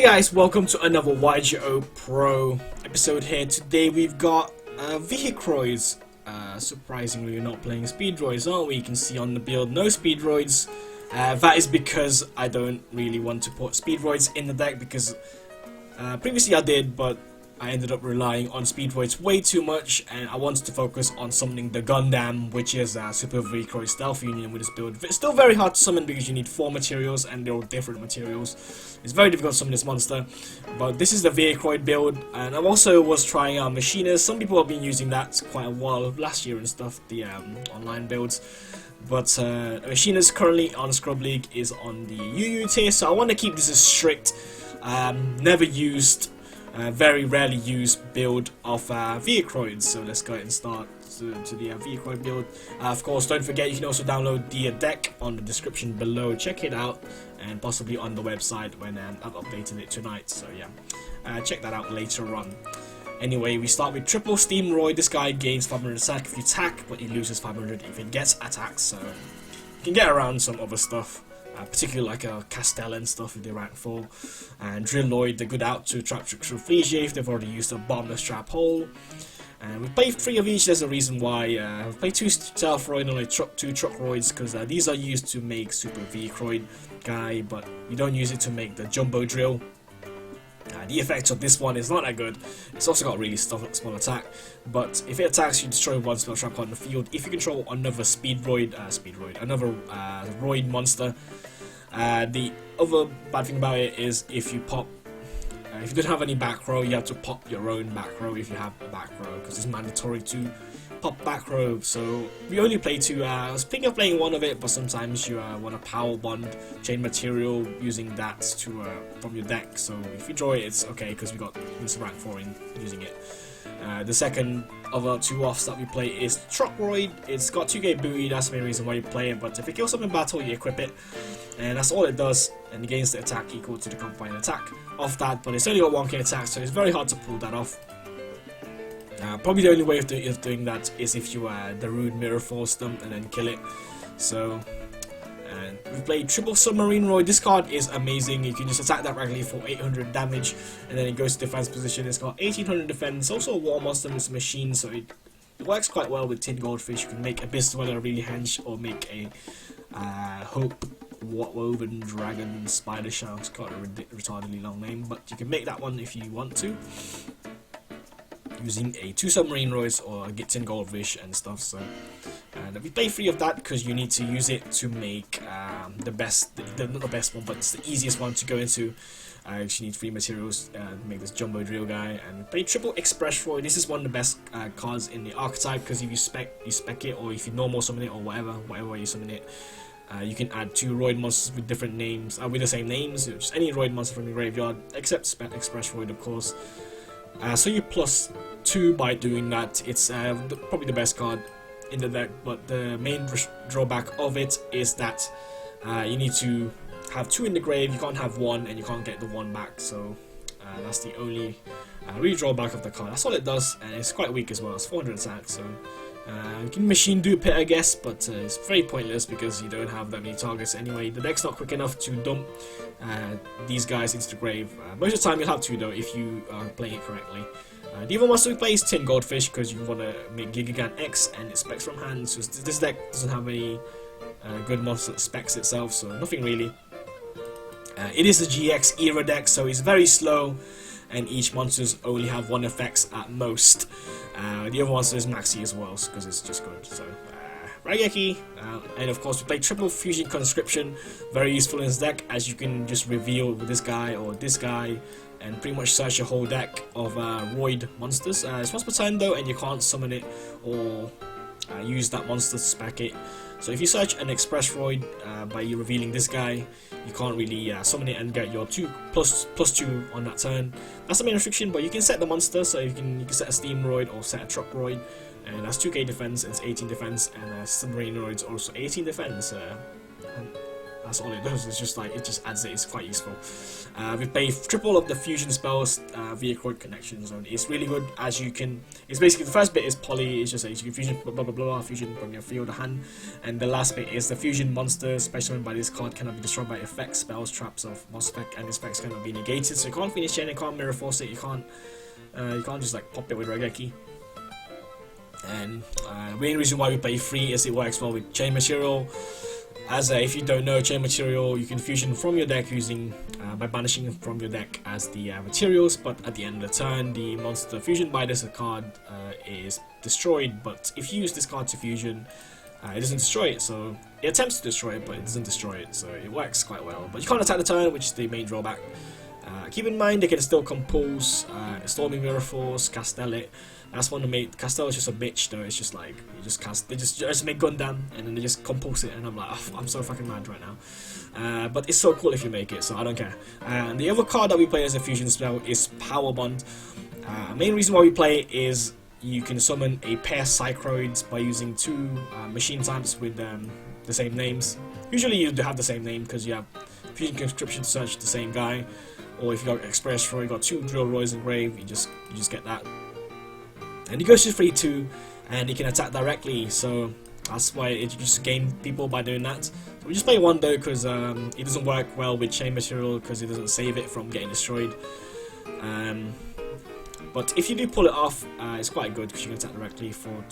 Hey guys, welcome to another YGOPro episode here. Today we've got Vehicroids. Surprisingly, we're not playing Speedroids, aren't we? You can see on the build, no Speedroids. That is because I don't really want to put Speedroids in the deck because previously I did, but I ended up relying on Speedroids way too much, and I wanted to focus on summoning the Gundam, which is Super Vehicroid Stealth Union with this build. It's still very hard to summon because you need 4 materials, and they're all different materials. It's very difficult to summon this monster, but this is the Vehicroid build, and I also was trying out Machiners. Some people have been using that quite a while, last year and stuff, the online builds. But Machiners currently on Scrub League is on the Yugioh tier, so I want to keep this as strict, never used, very rarely used build of Vehicroids. So let's go ahead and start to the Vehicroid build. Of course, don't forget you can also download the deck on the description below. Check it out, and possibly on the website when I've updated it tonight. So yeah, check that out later on. Anyway, we start with triple Steamroid. This guy gains 500 attack if you attack, but he loses 500 if it gets attacked. So you can get around some other stuff. Particularly like Castell and stuff if they rank 4, and Drilloid, they're good out to trap through Flegia if they've already used a bombless trap hole. And we played 3 of each. There's a reason why. We played 2 Stealthroid and only 2 Truckroids because these are used to make Super Vehicroid guy, but you don't use it to make the Jumbo Drill. The effect of this one is not that good. It's also got really small attack, but if it attacks, you destroy 1 spell trap on the field. If you control another another Roid monster. The other bad thing about it is if you pop, if you don't have any back row, you have to pop your own back row if you have a back row, because it's mandatory to pop back row. So we only play 2. I was thinking of playing 1 of it, but sometimes you want to power bond chain material using that to from your deck. So if you draw it, it's okay because we got this rank 4 in using it. The second other 2 offs that we play is Truckroid. It's got 2k booty, that's the main reason why you play it, but if it kills something in battle, you equip it, and that's all it does, and it gains the attack equal to the combined attack of that, but it's only got 1k attack, so it's very hard to pull that off. Probably the only way of doing that is if you the Rude Mirror Force them and then kill it. So we played triple Submarine Roid. This card is amazing. You can just attack that regularly for 800 damage, and then it goes to defense position. It's got 1800 defense. Also a war monster with a machine, so it works quite well with Tin Goldfish. You can make Abyss Dweller really hench, or make a Hope Woven Dragon Spider Shell. It's got a retardedly long name, but you can make that one if you want to, using a 2 Submarine Roids or a Tin Goldfish and stuff. So we play 3 of that because you need to use it to make not the best one, but it's the easiest one to go into. You need 3 materials to make this Jumbo Drill guy. And we play triple Express Roid. This is one of the best cards in the archetype because if you spec it, or if you normal summon it, or whatever way you summon it, you can add 2 Roid monsters with different names, with the same names, just any Roid monster from the graveyard, except Express Roid, of course. So you plus 2 by doing that. It's probably the best card in the deck, but the main drawback of it is that you need to have 2 in the grave. You can't have 1, and you can't get the 1 back. So that's the only real drawback of the card. That's all it does, and it's quite weak as well. It's 400 attack, so you can machine dupe it, I guess, but it's very pointless because you don't have that many targets anyway. The deck's not quick enough to dump these guys into the grave. Most of the time you'll have to, though, if you are playing it correctly. The other monster we play is Tin Goldfish because you want to make Gigagan X, and it specs from hand. So this deck doesn't have any good monster that specs itself, so nothing really. It is a GX era deck, so it's very slow, and each monsters only have 1 effects at most. The other monster is Maxi as well, because it's just good. So Raigeki, and of course we play triple Fusion Conscription. Very useful in this deck, as you can just reveal with this guy or this guy, and pretty much search your whole deck of Roid monsters. It's once per turn though, and you can't summon it or use that monster to spec it. So if you search an Express Roid by you revealing this guy, you can't really summon it and get your 2 plus 2 on that turn. That's the main restriction, but you can set the monster, so you can set a Steam Roid or set a Truck Roid, and that's 2k defense, and it's 18 defense, and Submarine Roid's also 18 defense. That's all it does. It's just like, it just adds it. It's quite useful. We play triple of the fusion spells, VEHICROID connection zone. It's really good, as you can. It's basically, the first bit is poly. It's just like you can fusion blah blah blah, fusion from your field or hand, and the last bit is the fusion monsters special by this card cannot be destroyed by effects, spells, traps of monster effect, and effects cannot be negated. So you can't finish it, you can't mirror force it, you can't just like pop it with regular key. And the main reason why we play free is it works well with chain material. As if you don't know, chain material you can fusion from your deck using by banishing from your deck as the materials, but at the end of the turn the monster fusion by this card is destroyed. But if you use this card to fusion, it doesn't destroy it. So it attempts to destroy it, but it doesn't destroy it, so it works quite well. But you can't attack the turn, which is the main drawback. Keep in mind they can still compose, Storming Mirror Force, Castell it. That's one to make. Castell is just a bitch though. It's just like you just cast. They just make Gundam and then they just compose it, and I'm like, oh, I'm so fucking mad right now. But it's so cool if you make it, so I don't care. And the other card that we play as a fusion spell is Power Bond. Main reason why we play it is you can summon a pair Psychroids by using 2 machine types with the same names. Usually you have the same name because you have fusion conscription to search the same guy, or if you got Express Roy, you got 2 Drill Roys engraved, you just get that. And he goes to 3-2, and he can attack directly, so that's why you just game people by doing that. So we just play 1 though, because it doesn't work well with chain material, because it doesn't save it from getting destroyed. But if you do pull it off, it's quite good, because you can attack directly for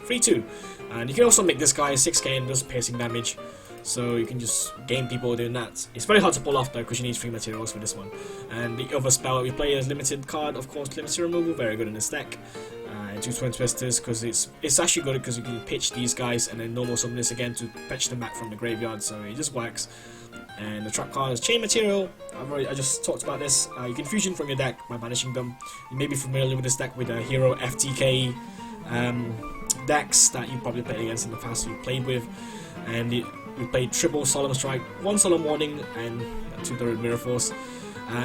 3-2. And you can also make this guy 6k and does piercing damage. So you can just game people doing that. It's very hard to pull off though, because you need 3 materials for this one. And the other spell we play is limited card, of course, limited removal, very good in this deck. And 2 Twin Twisters, because it's actually good because you can pitch these guys and then normal summon this again to fetch them back from the graveyard. So it just works. And the trap card is chain material. I just talked about this. You can fusion from your deck by banishing them. You may be familiar with this deck with a hero FTK decks that you probably played against in the past. You played with, and we played triple Solemn Strike, 1 Solemn Warning, and 2 Terror Mirror Force.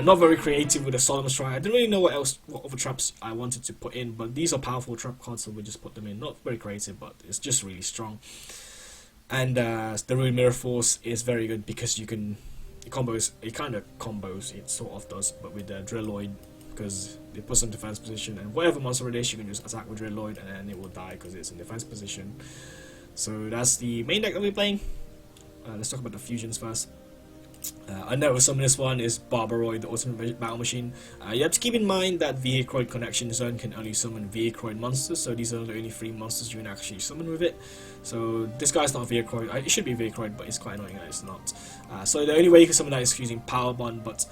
Not very creative with a Solemn Strike. I didn't really know what other traps I wanted to put in, but these are powerful trap cards, so we just put them in. Not very creative, but it's just really strong. And the Ruined Mirror Force is very good because you can it kind of combos, it sort of does, but with the Drilloid, because it puts in defense position, and whatever monster it is, you can just attack with Drilloid, and then it will die because it's in defense position. So that's the main deck that we're playing. Let's talk about the fusions first. I know some of this one is Barbaroid, the ultimate battle machine. You have to keep in mind that VEHICROID connection zone can only summon VEHICROID monsters, so these are the only 3 monsters you can actually summon with it. So this guy's not VEHICROID. It should be VEHICROID, but it's quite annoying that it's not. So the only way you can summon that is using Power Bond, but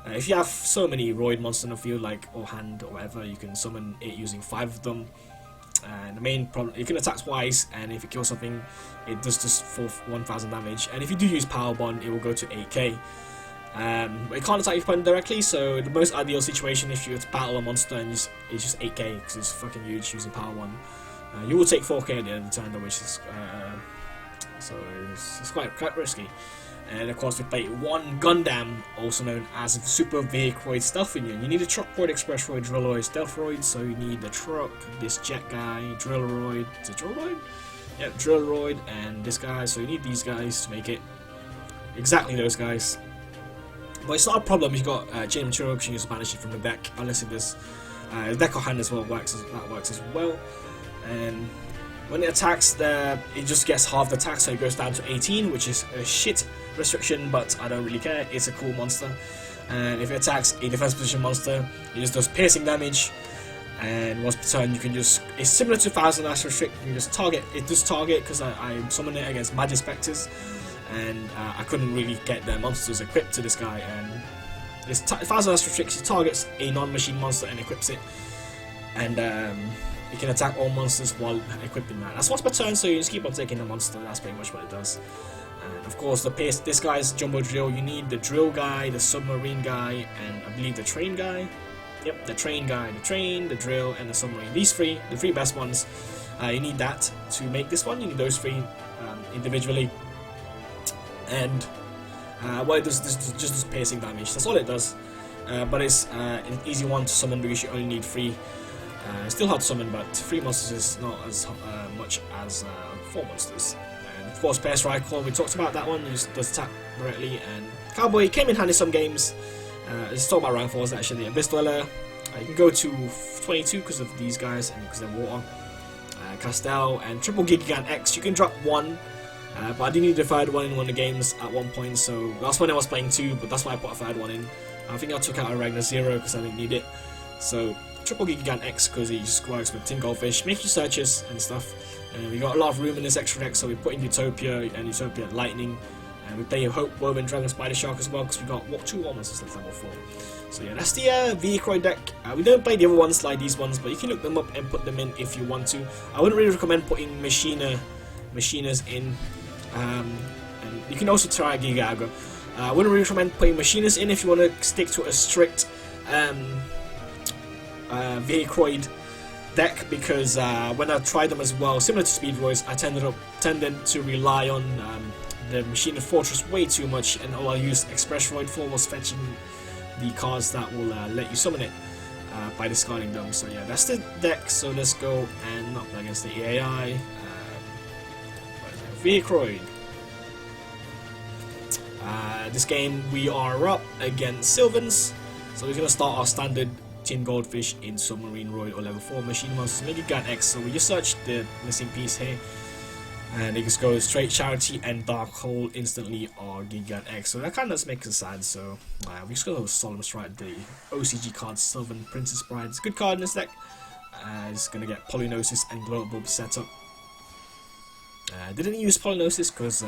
if you have so many Roid monsters in the field, like or hand or whatever, you can summon it using 5 of them. And the main problem, you can attack twice, and if you kill something, it does just for 1000 damage. And if you do use Power Bond, it will go to 8k. But it can't attack your opponent directly, so the most ideal situation if you were to battle a monster and it's just 8k, because it's fucking huge using Power Bond. You will take 4k at the end of the turn, which is so it's quite risky. And of course we play 1 Gundam, also known as Super VEHICROID Stealth Union. You need a Truckroid, Expressroid, Drilloid, Stealthroid, so you need the truck, this jet guy, Drillroid, is it Drillroid? Yep, Drillroid, and this guy, so you need these guys to make it exactly those guys. But it's not a problem if you've got chain material, because you can just banish it from the deck, unless it does. The deck or hand as well works as well. And when it attacks, it just gets half the attack, so it goes down to 18, which is a shit restriction, but I don't really care. It's a cool monster. And if it attacks a defense position monster, it just does piercing damage. And once per turn, you can just, it's similar to Thousand Ash Restrict. You can just target. It does target because I summoned it against Magic Spectres, and I couldn't really get the monsters equipped to this guy. And this Thousand Ash Restrict targets a non-machine monster and equips it. And you can attack all monsters while equipping that. That's once per turn, so you just keep on taking the monster. That's pretty much what it does. And of course, this guy's Jumbo Drill. You need the drill guy, the submarine guy, and I believe the train guy. Yep, the train guy, the train, the drill, and the submarine. These 3, the 3 best ones. You need that to make this one. You need those 3 individually. And what it does is just does piercing damage. That's all it does. But it's an easy one to summon because you only need 3. Still hard to summon, but 3 monsters is not as much as 4 monsters. And Of course, Pair Strike, we talked about that one, he just does attack directly, and Cowboy came in handy some games. Let's talk about rank 4s actually. Abyss Dweller, you can go to 22 because of these guys and because they're water. Castel and Triple Gigant X, you can drop 1, but I did need a third one in one of the games at one point, so that's when I was playing 2, but that's why I put a third one in. I think I took out a Ragnar 0 because I didn't need it. So Triple Gigant X because it just works with Tin Goldfish, make you searches and stuff. And we got a lot of room in this extra deck, so we put in Utopia and Utopia Lightning. And we play Hope, Woven, Dragon, Spider Shark as well because we got 2 monsters left level 4. So yeah, that's the VEHICROID deck. We don't play the other ones like these ones, but you can look them up and put them in if you want to. I wouldn't really recommend putting Machiners in. And you can also try Yugioh. I wouldn't really recommend putting Machiners in if you want to stick to a strict VEHICROID deck, because when I tried them as well, similar to Speedroids, I tended to rely on the Machinist Fortress way too much, and all I used Expressroid for was fetching the cards that will let you summon it by discarding them. So yeah, that's the deck. So let's go and not play against the AI. VEHICROID. This game we are up against Sylvans, so we're gonna start our standard Tin Goldfish in Submarine Roid or level 4 machine monsters. Make it Gigant X. So we just search the missing piece here, and it just goes straight Charity and Dark Hole instantly or Gigant X. So that kind of makes us sad. So we just go Solemn Strike, the OCG card, Sylvan Princess Bride. It's a good card in this deck. It's gonna get Polynosis and Global setup. Didn't use Polynosis because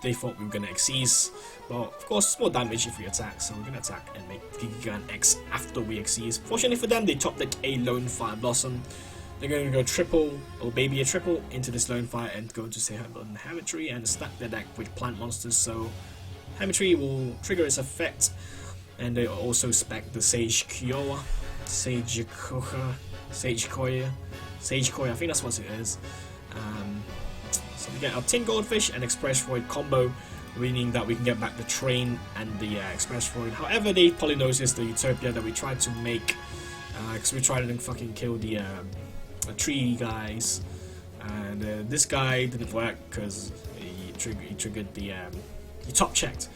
they thought we were going to Xyz, but of course it's more damage if we attack, so we're going to attack and make Gigant X after we Xyz. Fortunately for them, they top deck a Lone Fire Blossom. They're going to go triple, or baby a triple, into this Lone Fire and go to say Hermitry and stack their deck with plant monsters, so Hermitry will trigger its effect, and they also spec the Sage Koya, I think that's what it is. So we get our Tin Goldfish and Expressroid combo, meaning that we can get back the Train and the Expressroid. However, they Polynosis the Utopia that we tried to make, because we tried to fucking kill the tree guys, and this guy didn't work because he triggered the he top checked,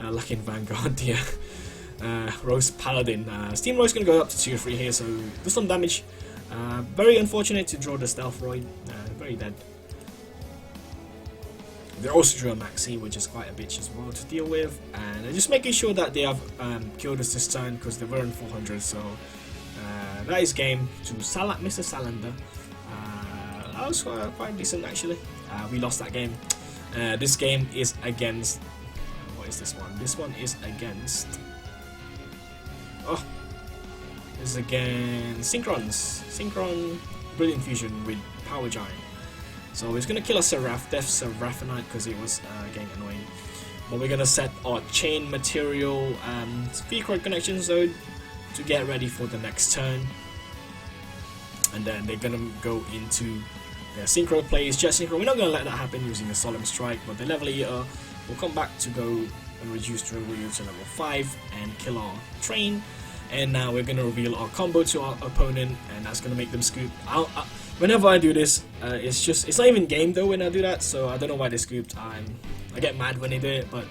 like in Vanguard, the Rose Paladin. Steam Roid's gonna go up to 2 or 3 here, so do some damage. Very unfortunate to draw the Stealth Roid, very dead. They also drew a Maxi, which is quite a bitch as well to deal with, and just making sure that they have killed us this turn because they were in 400. So that is game to Mr. Salander. That was quite decent actually. We lost that game. This game is against. What is this one? This one is against. Oh, this is against Synchron Brilliant Fusion with Power Giant. So he's going to kill a Seraph, Death Seraphinite, because it was getting annoying. But we're going to set our Chain Material VEHICROID Connection Zone to get ready for the next turn. And then they're going to go into their Synchro plays, Jet Synchro. We're not going to let that happen using a Solemn Strike, but the Level Eater will come back to go and reduce Drill Wheel to level 5 and kill our Train. And now we're going to reveal our combo to our opponent, and that's going to make them scoop. Whenever I do this, it's not even game though when I do that, so I don't know why they scooped. I get mad when they do it, but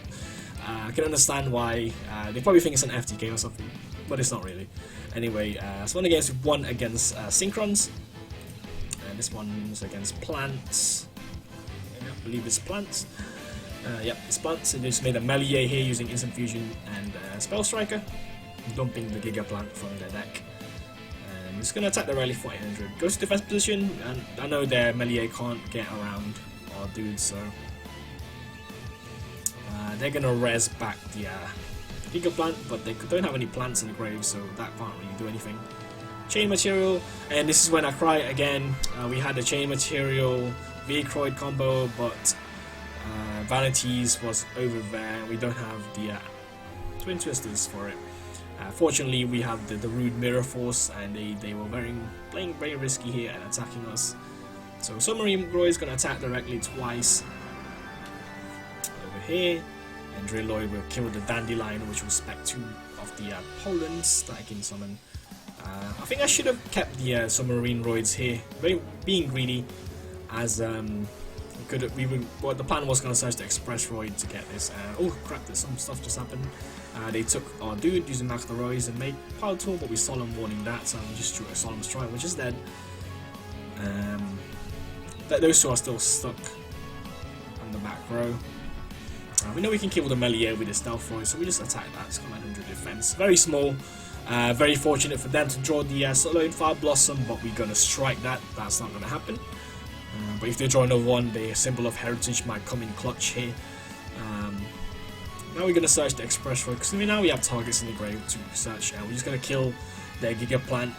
I can understand why. They probably think it's an FTK or something, but it's not really. Anyway, so one against one against Synchrons, and this one's against Plants. I believe it's Plants. Yep, it's Plants, and they just made a melee here using Instant Fusion and Spell Striker, dumping the Giga Plant from their deck. I'm just going to attack the rally for 800. Goes to defense position, and I know their melee can't get around our dudes, so they're going to res back the Giga Plant, but they don't have any plants in the grave, so that can't really do anything. Chain Material, and this is when I cry again. We had the Chain Material VEHICROID combo, but Vanities was over there. We don't have the Twin Twisters for it. Fortunately, we have the Rude Mirror Force, and they were playing very risky here and attacking us. So Submarine Roid is going to attack directly twice over here, and Drilloid will kill the Dandelion, which will spec 2 of the Polands that I can summon. I think I should have kept the Submarine Roids here, being greedy, as Well, the plan was gonna search the Expressroid to get this. Oh crap! There's some stuff just happened. They took our dude using McElroy's and made power tool, but we saw them warning that, so we just shoot a Solemn Strike, which is dead. Those two are still stuck on the back row. We know we can kill the melee with the stealth roid, so we just attack that. It's got 900 defense. Very small. Very fortunate for them to draw the Solo Fire Blossom, but we're gonna strike that. That's not gonna happen. But if they draw another one, the symbol of heritage might come in clutch here. Now we're gonna search the Expressroid because now we have targets in the grave to search. We're just gonna kill their Giga Plant.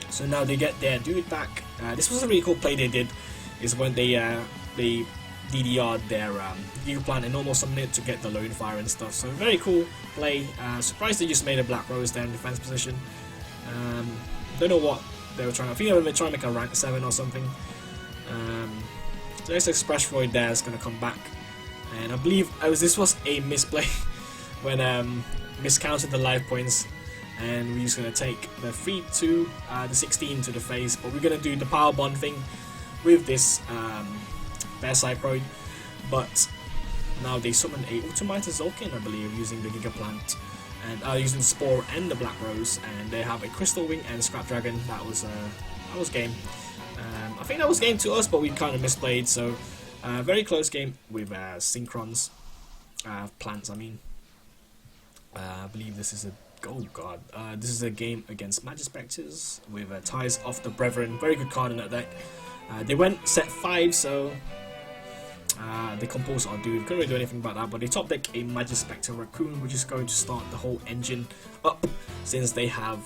So now they get their dude back. This was a really cool play they did. Is when they DDR'd their Giga Plant and almost summoned it to get the Lone Fire and stuff. So very cool play. Surprised they just made a Black Rose there in defense position. Don't know what they were trying. I think they were trying to make a rank 7 or something. So this Expressroid there is going to come back, and I believe this was a misplay when miscounted the life points, and we're just going to take the 3 to the 16 to the face, but we're going to do the power bond thing with this VEHICROID. But now they summon a Automated Zolkin, I believe, using the Giga Plant, and using the Spore and the Black Rose, and they have a Crystal Wing and a Scrap Dragon. That was game. I think that was game to us, but we kind of misplayed, so very close game with Synchrons, plants I mean. I believe this is this is a game against Magispectors with Ties of the Brethren. Very good card in that deck. They went set 5, so they composed our dude. Couldn't really do anything about that, but they top deck a Magispector Raccoon, which is going to start the whole engine up since they have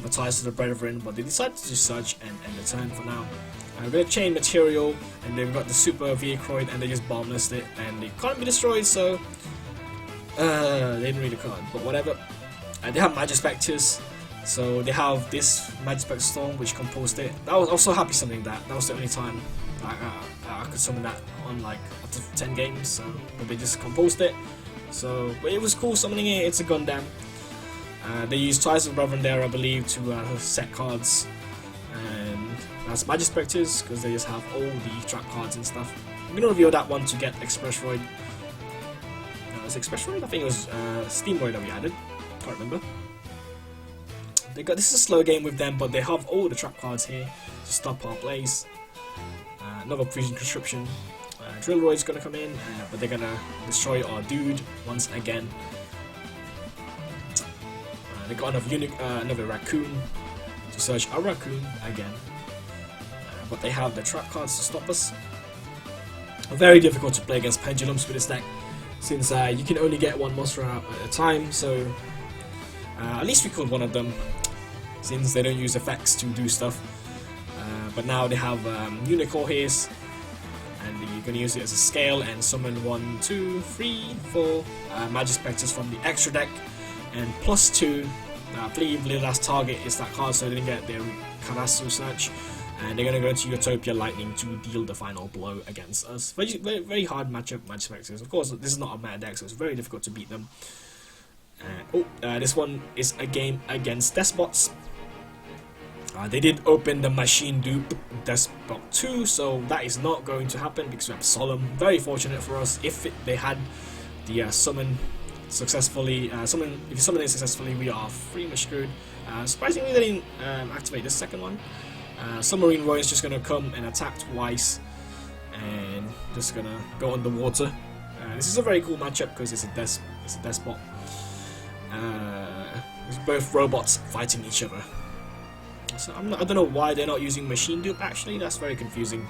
the Ties to the Brethren, but they decided to just search and end the turn for now. We're going to chain material, and they've got the Super VEHICROID, and they just bombless it, and they can't be destroyed, so they didn't read the card, but whatever. They have Magispectors, so they have this Magispector Storm, which composed it. I was also happy summoning that. That was the only time I could summon that on like up to 10 games, so, but they just composed it. So, but it was cool summoning it. It's a Gundam. They use Ties of the Brethren there, I believe, to set cards, and that's Magispectors because they just have all the trap cards and stuff. I'm gonna reveal that one to get Expressroid. Was it Expressroid? I think it was Steamroid that we added. Can't remember. This is a slow game with them, but they have all the trap cards here to stop our plays. Another Freezing Conscription. Drillroid's gonna come in, but they're gonna destroy our dude once again. They got another Raccoon to search our Raccoon again, but they have the trap cards to stop us. Very difficult to play against Pendulums with this deck, since you can only get one monster out at a time, so at least we killed one of them, since they don't use effects to do stuff. But now they have Unicorn here, and you're going to use it as a scale and summon 1, 2, 3, 4 Magispectors from the extra deck, and +2. I believe the last target is that card, so they didn't get their Karasu search, and they're going to go to Utopia Lightning to deal the final blow against us. Very hard matchup, Magispectors. Of course, this is not a meta deck, so it's very difficult to beat them. This one is a game against Despots. They did open the Machine Dupe Despot 2, so that is not going to happen because we have Solemn. Very fortunate for us. If they had the summon successfully, if you summon it successfully, we are pretty much screwed. Surprisingly, they didn't activate this second one. Submarine Roy is just going to come and attack twice, and just going to go underwater. This is a very cool matchup because it's a Despot. It's both robots fighting each other. So I don't know why they're not using Machine Dupe, actually. That's very confusing.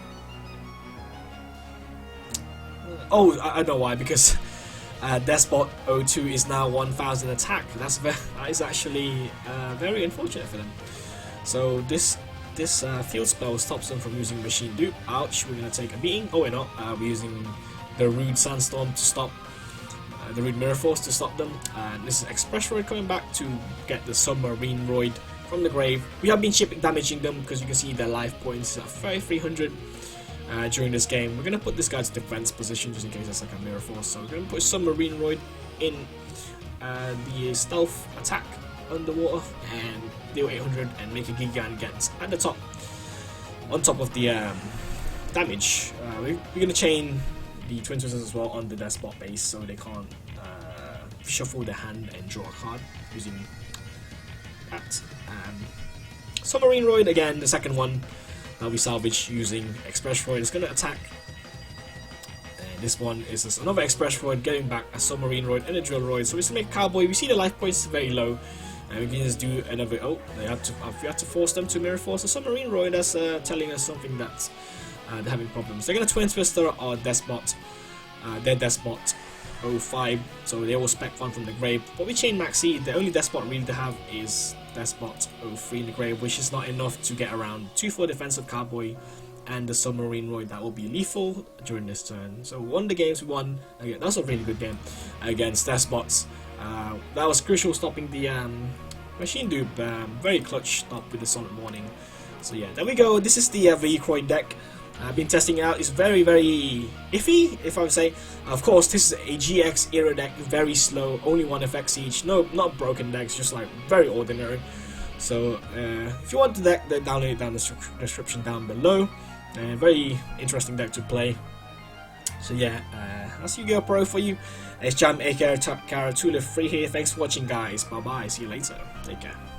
I know why, because Despot 02 is now 1000 attack. That is actually very unfortunate for them. So this field spell stops them from using Machine Dupe. Ouch, we're going to take a beating. Oh, we're not. We're using the Rude Sandstorm to stop, the Rude Mirror Force to stop them. And this is Expressroid coming back to get the Submarine Roid from the grave. We have been damaging them because you can see their life points at 300 during this game. We're going to put this guy to defense position just in case that's like a Mirror Force. So we're going to put Submarine Roid in the stealth attack underwater and deal 800 and make a Giga and get at the top, on top of the damage. We're gonna chain the Twin Twizzlers as well on the Despot base, so they can't shuffle their hand and draw a card using that. Submarine Roid, again, the second one that we salvage using Express Roid, is gonna attack. And this one is just another Express Roid, getting back a Submarine Roid and a Drill Roid. So we just make Cowboy. We see the life points very low. And we can just do another. Oh, we had to force them to mirror force a Submarine Roid. That's telling us something that they're having problems. They're gonna Twin Twister or Despot. Their Despot 05, so they will spec one from the grave. But we chain Maxi. The only Despot really to have is Despot 03 in the grave, which is not enough to get around 2-4 defensive Cowboy and the Submarine Roid that will be lethal during this turn. So one of the games we won. Again, that was a really good game against Despots. That was crucial, stopping the Machine Dupe. Very clutch stop with the Sonic Warning. So yeah, there we go. This is the VEHICROID deck. I've been testing it out. It's very, very iffy, if I would say. Of course, this is a GX era deck, very slow, only 1 FX each. No, not broken decks, just like very ordinary. So if you want the deck, then download it down the description down below. Very interesting deck to play. So yeah, that's YGOPro for you. It's Jam aka Top Cara 2 Live Free here. Thanks for watching, guys. Bye bye. See you later. Take care.